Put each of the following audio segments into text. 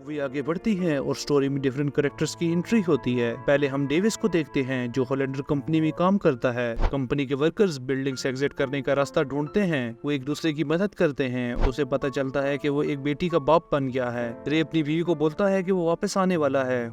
Movie आगे बढ़ती है और स्टोरी में डिफरेंट कैरेक्टर्स की एंट्री होती है। पहले हम डेविस को देखते हैं जो होलेंडर कंपनी में काम करता है। कंपनी के वर्कर्स बिल्डिंग से एग्जिट करने का रास्ता ढूंढते हैं। वो एक दूसरे की मदद करते हैं। उसे पता चलता है कि वो एक बेटी का बाप बन गया है। रे अपनी बीवी को बोलता है कि वो वापस आने वाला है।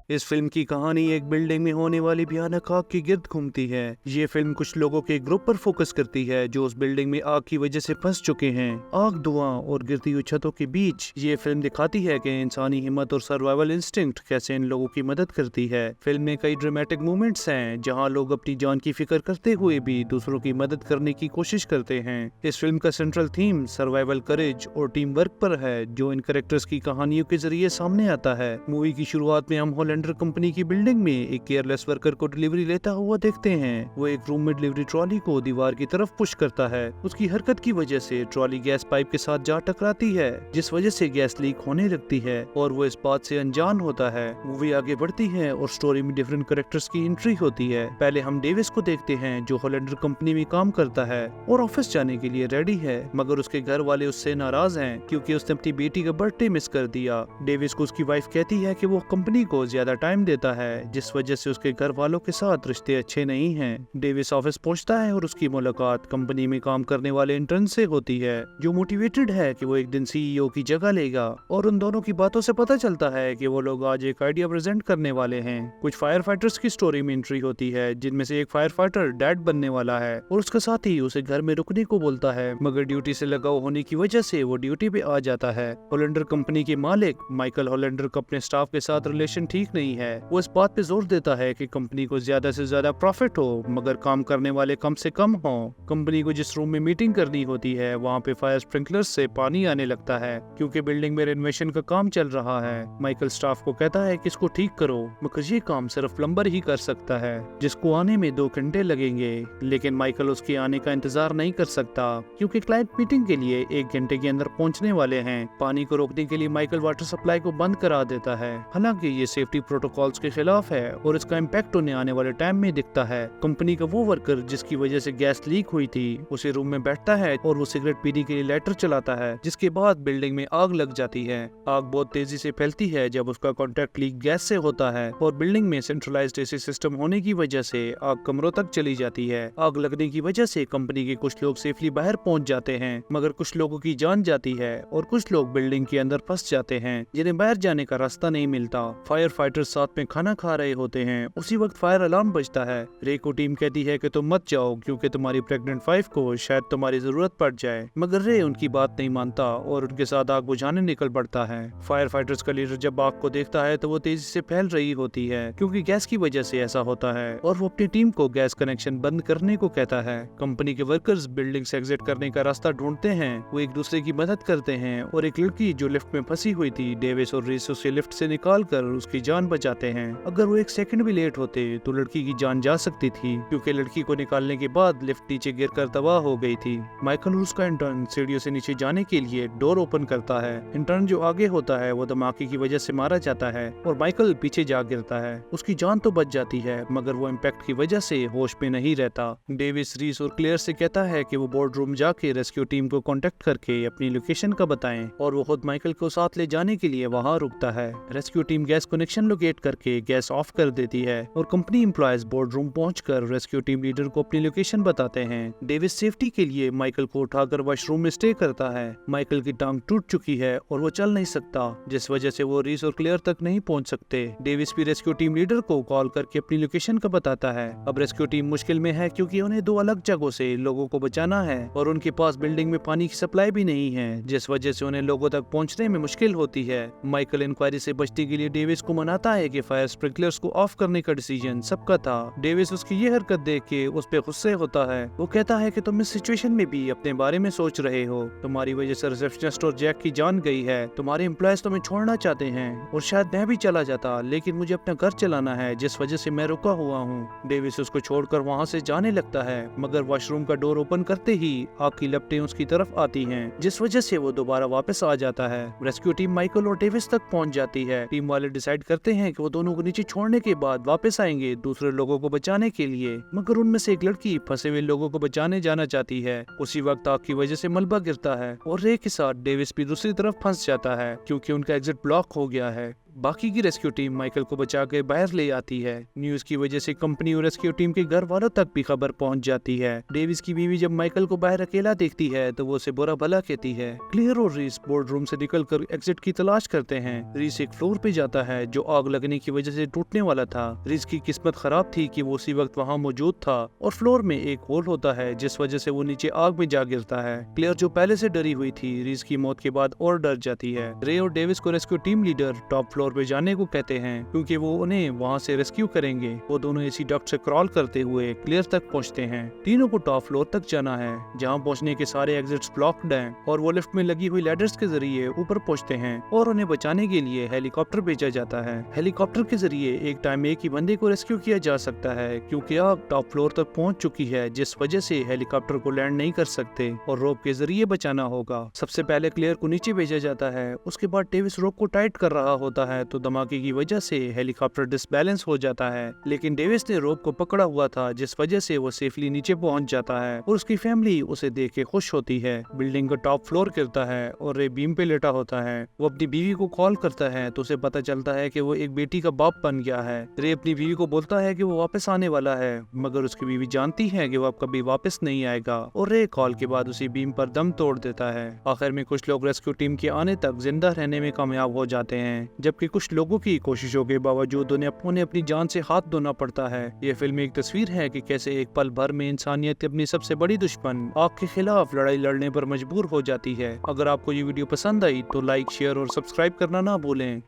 इस फिल्म की कहानी एक बिल्डिंग में होने वाली भयानक आग की गिर्द घूमती है। ये फिल्म कुछ लोगों के ग्रुप पर फोकस करती है जो उस बिल्डिंग में आग की वजह से फंस चुके हैं। आग, धुआं और गिरती हुई छतों के बीच ये फिल्म दिखाती है कि इंसानी हिम्मत और सर्वाइवल इंस्टिंक्ट कैसे इन लोगों की मदद करती है। फिल्म में कई ड्रामेटिक मोमेंट्स हैं जहाँ लोग अपनी जान की फिक्र करते हुए भी दूसरों की मदद करने की कोशिश करते हैं। इस फिल्म का सेंट्रल थीम सर्वाइवल, करेज और टीम वर्क पर है जो इन कैरेक्टर्स की कहानियों के जरिए सामने आता है। मूवी की शुरुआत में हम होलेंडर कंपनी की बिल्डिंग में एक केयरलेस वर्कर को डिलीवरी लेता हुआ देखते हैं। वो एक रूम में डिलीवरी ट्रॉली को दीवार की तरफ पुश करता है। उसकी हरकत की वजह से ट्रॉली गैस पाइप के साथ जा टकराती है जिस वजह से गैस लीक होने लगती है और वो इस बात से अनजान होता है। मूवी आगे बढ़ती है और स्टोरी में डिफरेंट कैरेक्टर्स की एंट्री होती है। पहले हम डेविस को देखते हैं जो होलेंडर कंपनी में काम करता है और ऑफिस जाने के लिए रेडी है, मगर उसके घर वाले उससे नाराज हैं क्योंकि उसने अपनी बेटी का बर्थडे मिस कर दिया। डेविस को उसकी वाइफ कहती है कि वो कंपनी को ज्यादा टाइम देता है जिस वजह से उसके घर वालों के साथ रिश्ते अच्छे नहीं हैं। डेविस ऑफिस पहुंचता है और उसकी मुलाकात कंपनी में काम करने वाले इंटर्न से होती है जो मोटिवेटेड है कि वो एक दिन सीईओ की जगह लेगा, और उन दोनों की बातों से पता चलता है कि वो लोग आज एक आइडिया प्रेजेंट करने वाले हैं। कुछ फायर फाइटर्स की स्टोरी में एंट्री होती है जिनमें से एक फायर फाइटर डैड बनने वाला है और उसका साथी उसे घर में रुकने को बोलता है, मगर ड्यूटी से लगाव होने की वजह से वो ड्यूटी पे आ जाता है। होलेंडर कंपनी के मालिक माइकल होलेंडर का अपने स्टाफ के साथ रिलेशन ठीक नहीं है। वो इस बात पे जोर देता है कि कंपनी को ज्यादा से ज्यादा प्रॉफिट हो मगर काम करने वाले कम से कम हो। कंपनी को जिस रूम में मीटिंग करनी होती है वहाँ पे फायर स्प्रिंकलर से पानी आने लगता है क्योंकि बिल्डिंग में रेनोवेशन का काम चल रहा है। माइकल स्टाफ को कहता है कि इसको ठीक करो, मगर ये काम सिर्फ प्लम्बर ही कर सकता है जिसको आने में 2 घंटे लगेंगे। लेकिन माइकल उसके आने का इंतजार नहीं कर सकता क्योंकि क्लाइंट मीटिंग के लिए 1 घंटे के अंदर पहुँचने वाले हैं। पानी को रोकने के लिए माइकल वाटर सप्लाई को बंद करा देता है। हालांकि ये सेफ्टी प्रोटोकॉल्स के खिलाफ है और इसका इम्पैक्ट उन्हें आने वाले टाइम में दिखता है। कंपनी का वो वर्कर जिसकी वजह से गैस लीक हुई थी उसे रूम में बैठता है और वो सिगरेट पीने के लिए लाइटर चलाता है, जिसके बाद बिल्डिंग में आग लग जाती है। आग बहुत तेजी से फैलती है जब उसका कॉन्टैक्ट लीक गैस से होता है और बिल्डिंग में सेंट्रलाइज्ड एसी सिस्टम होने की वजह से आग कमरों तक चली जाती है। आग लगने की वजह से कंपनी के कुछ लोग सेफली बाहर पहुंच जाते हैं, मगर कुछ लोगों की जान जाती है और कुछ लोग बिल्डिंग के अंदर फंस जाते हैं जिन्हें बाहर जाने का रास्ता नहीं मिलता। फायर फाइटर्स साथ में खाना खा रहे होते हैं। उसी वक्त फायर अलार्म बजता है। रे को टीम कहती है कि तुम मत जाओ क्योंकि तुम्हारी प्रेग्नेंट वाइफ को शायद तुम्हारी जरूरत पड़ जाए, मगर रे उनकी बात नहीं मानता और उनके साथ आग बुझाने निकल पड़ता है। फायर फाइटर्स का लीडर जब आग को देखता है तो वो तेजी से फैल रही होती है क्योंकि गैस की वजह से ऐसा होता है और वो अपनी टीम को गैस कनेक्शन बंद करने को कहता है। कंपनी के वर्कर्स बिल्डिंग से एग्जिट करने का रास्ता ढूंढते हैं। वो एक दूसरे की मदद करते हैं और एक लड़की जो लिफ्ट में फंसी हुई थी, डेविस और रीस उसे लिफ्ट से निकाल कर उसकी जान बचाते हैं। अगर वो 1 सेकंड भी लेट होते तो लड़की की जान जा सकती थी क्योंकि लड़की को निकालने के बाद लिफ्ट नीचे गिरकर तबाह हो गई थी। माइकल और उसका इंटर्न सीढ़ियों से नीचे जाने के लिए डोर ओपन करता है। इंटर्न जो आगे होता है वो धमाके की वजह से मारा जाता है और माइकल पीछे जा गिरता है। उसकी जान तो बच जाती है मगर वो इम्पैक्ट की वजह से होश में नहीं रहता। डेविस, रीस और क्लेयर से कहता है कि वो बोर्ड रूम जाके रेस्क्यू टीम को कांटेक्ट करके अपनी लोकेशन का बताएं और वो खुद माइकल को साथ ले जाने के लिए वहाँ रुकता है। Rescue team gas connection locate करके गैस ऑफ कर देती है और कंपनी एम्प्लॉयज बोर्ड रूम पहुंचकर रेस्क्यू टीम लीडर को अपनी लोकेशन बताते हैं। डेविस सेफ्टी के लिए माइकल को उठाकर वॉशरूम में स्टे करता है। माइकल की टांग टूट चुकी है और वो चल नहीं सकता जिस वजह से वो रीस और क्लेयर तक नहीं पहुंच सकते। डेविस भी रेस्क्यू टीम लीडर को कॉल करके अपनी लोकेशन का बताता है। अब रेस्क्यू टीम मुश्किल में है क्योंकि उन्हें 2 अलग जगहों से लोगों को बचाना है और उनके पास बिल्डिंग में पानी की सप्लाई भी नहीं है जिस वजह से उन्हें लोगों तक पहुँचने में मुश्किल होती है। माइकल इंक्वायरी से बचने के लिए डेविस को मनाता है कि फायर स्प्रिंकलर्स को ऑफ करने का डिसीजन सबका था। डेविस उसकी ये हरकत देख के उस पे गुस्से होता है। वो कहता है कि तुम इस सिचुएशन में भी अपने बारे में सोच रहे हो, तुम्हारी वजह से रिसेप्शनिस्ट और जैक की जान गई है, तुम्हारे एम्प्लॉयज तुम्हें छोड़ना चाहते हैं और शायद मैं भी चला जाता लेकिन मुझे अपना घर चलाना है जिस वजह से मैं रुका हुआ हूँ। डेविस उसको छोड़कर वहाँ से जाने लगता है मगर वॉशरूम का डोर ओपन करते ही आग की लपटें उसकी तरफ आती हैं जिस वजह से वो दोबारा वापस आ जाता है। रेस्क्यू टीम माइकल और डेविस तक पहुँच जाती है। टीम वाले डिसाइड करते कहते हैं कि वो दोनों को नीचे छोड़ने के बाद वापस आएंगे दूसरे लोगों को बचाने के लिए, मगर उनमें से एक लड़की फंसे हुए लोगों को बचाने जाना चाहती है। उसी वक्त आग की वजह से मलबा गिरता है और रे के साथ डेविस भी दूसरी तरफ फंस जाता है क्योंकि उनका एग्जिट ब्लॉक हो गया है। बाकी की रेस्क्यू टीम माइकल को बचा के बाहर ले आती है। न्यूज की वजह से कंपनी और रेस्क्यू टीम के घर वालों तक भी खबर पहुंच जाती है। डेविस की बीवी जब माइकल को बाहर अकेला देखती है तो वो उसे बुरा भला कहती है। क्लियर और रीस बोर्ड रूम से निकलकर एग्जिट की तलाश करते हैं। रीस एक फ्लोर पे जाता है जो आग लगने की वजह से टूटने वाला था। रीस की किस्मत खराब थी कि वो उसी वक्त वहाँ मौजूद था और फ्लोर में एक होल होता है जिस वजह से वो नीचे आग में जा गिरता है। क्लियर जो पहले से डरी हुई थी रीस की मौत के बाद और डर जाती है। रे और डेविस को rescue team leader top floor पे जाने को कहते हैं क्योंकि वो उन्हें वहाँ से रेस्क्यू करेंगे। वो दोनों एसी डक्ट से क्रॉल करते हुए क्लियर तक पहुँचते हैं। तीनों को टॉप फ्लोर तक जाना है जहाँ पहुँचने के सारे एग्जिट्स ब्लॉक्ड हैं और वो लिफ्ट में लगी हुई लैडर्स के जरिए ऊपर पहुँचते हैं और उन्हें बचाने के लिए हेलीकॉप्टर भेजा जाता है। हेलीकॉप्टर के जरिए एक टाइम में एक ही बंदे को रेस्क्यू किया जा सकता है क्योंकि आग टॉप फ्लोर तक पहुँच चुकी है जिस वजह से हेलीकॉप्टर को लैंड नहीं कर सकते और रोप के जरिए बचाना होगा। सबसे पहले क्लियर को नीचे भेजा जाता है। उसके बाद डेविस रोप को टाइट कर रहा होता है तो धमाके की वजह से हेलीकॉप्टर डिसबैलेंस हो जाता है, लेकिन डेविस ने रोप को पकड़ा हुआ था जिस वजह से वो सेफली नीचे पहुंच जाता है और उसकी फैमिली उसे देख के खुश होती है। बिल्डिंग का टॉप फ्लोर गिरता है और रे बीम पे लेटा होता है। वो अपनी बीवी को कॉल करता है तो उसे पता चलता है कि वो एक बेटी का बाप बन गया है। रे अपनी बीवी को बोलता है कि वो वापस आने वाला है, मगर उसकी बीवी जानती है कि वो अब कभी वापस नहीं आएगा और रे कॉल के बाद उसी बीम पर दम तोड़ देता है। आखिर में कुछ लोग रेस्क्यू टीम के आने तक जिंदा रहने में कामयाब हो जाते हैं, जबकि कुछ लोगों की कोशिशों के बावजूद उन्हें अपनी जान से हाथ धोना पड़ता है। ये फिल्म एक तस्वीर है कि कैसे एक पल भर में इंसानियत अपनी सबसे बड़ी दुश्मन आग के खिलाफ लड़ाई लड़ने पर मजबूर हो जाती है। अगर आपको ये वीडियो पसंद आई तो लाइक, शेयर और सब्सक्राइब करना ना भूलें।